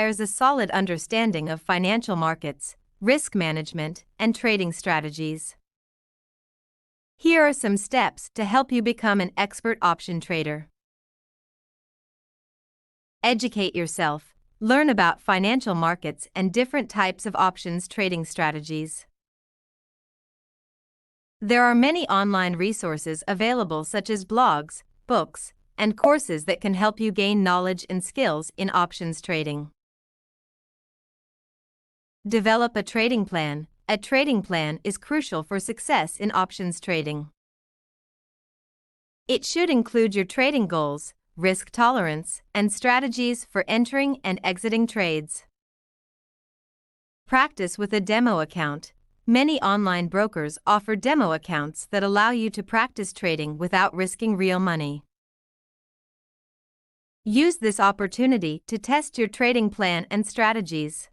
requires a solid understanding of financial markets, risk management, and trading strategies. Here are some steps to help you become an expert option trader. Educate yourself. Learn about financial markets and different types of options trading strategies. There are many online resources available, such as blogs, books, and courses that can help you gain knowledge and skills in options trading. Develop a trading plan. A trading plan is crucial for success in options trading. It should include your trading goals, risk tolerance, and strategies for entering and exiting trades. Practice with a demo account. Many online brokers offer demo accounts that allow you to practice trading without risking real money. Use this opportunity to test your trading plan and strategies.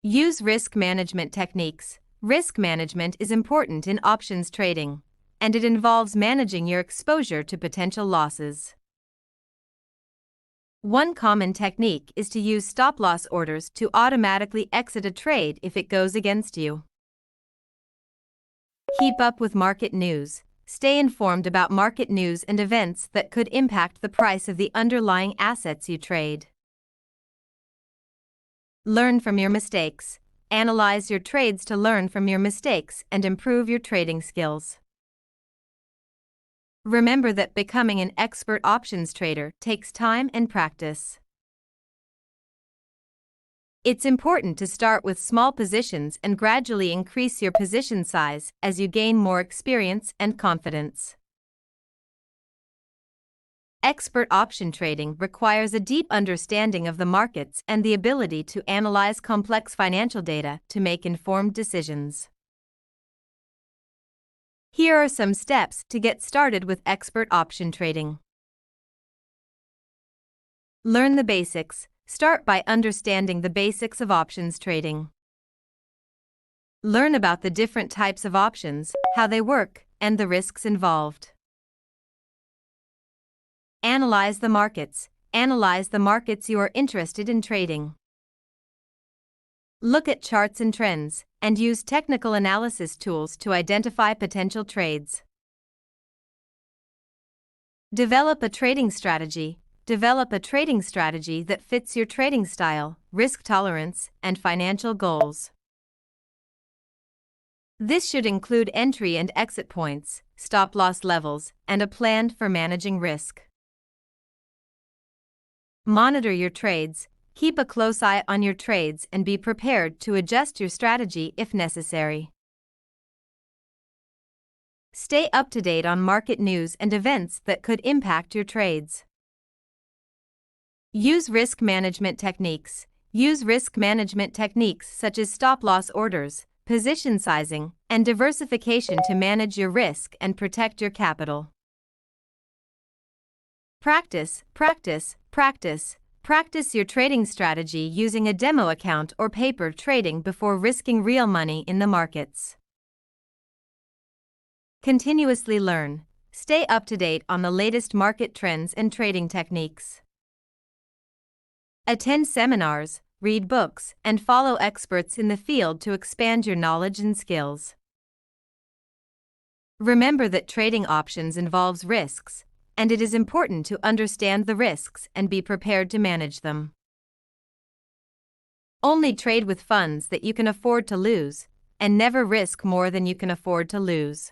Use risk management techniques. Risk management is important in options trading, and it involves managing your exposure to potential losses. One common technique is to use stop-loss orders to automatically exit a trade if it goes against you. Keep up with market news. Stay informed about market news and events that could impact the price of the underlying assets you trade. Learn from your mistakes. Analyze your trades to learn from your mistakes and improve your trading skills. Remember that becoming an expert options trader takes time and practice. It's important to start with small positions and gradually increase your position size as you gain more experience and confidence. Expert option trading requires a deep understanding of the markets and the ability to analyze complex financial data to make informed decisions. Here are some steps to get started with expert option trading. Learn the basics. Start by understanding the basics of options trading. Learn about the different types of options, how they work, and the risks involved. Analyze the markets. Analyze the markets you are interested in trading. Look at charts and trends, and use technical analysis tools to identify potential trades. Develop a trading strategy. Develop a trading strategy that fits your trading style, risk tolerance, and financial goals. This should include entry and exit points, stop-loss levels, and a plan for managing risk. Monitor your trades. Keep a close eye on your trades and be prepared to adjust your strategy if necessary. Stay up to date on market news and events that could impact your trades. Use risk management techniques. Use risk management techniques such as stop-loss orders, position sizing, and diversification to manage your risk and protect your capital. Practice, practice, practice. Practice your trading strategy using a demo account or paper trading before risking real money in the markets. Continuously learn. Stay up to date on the latest market trends and trading techniques. Attend seminars, read books, and follow experts in the field to expand your knowledge and skills. Remember that trading options involves risks, and it is important to understand the risks and be prepared to manage them. Only trade with funds that you can afford to lose, and never risk more than you can afford to lose.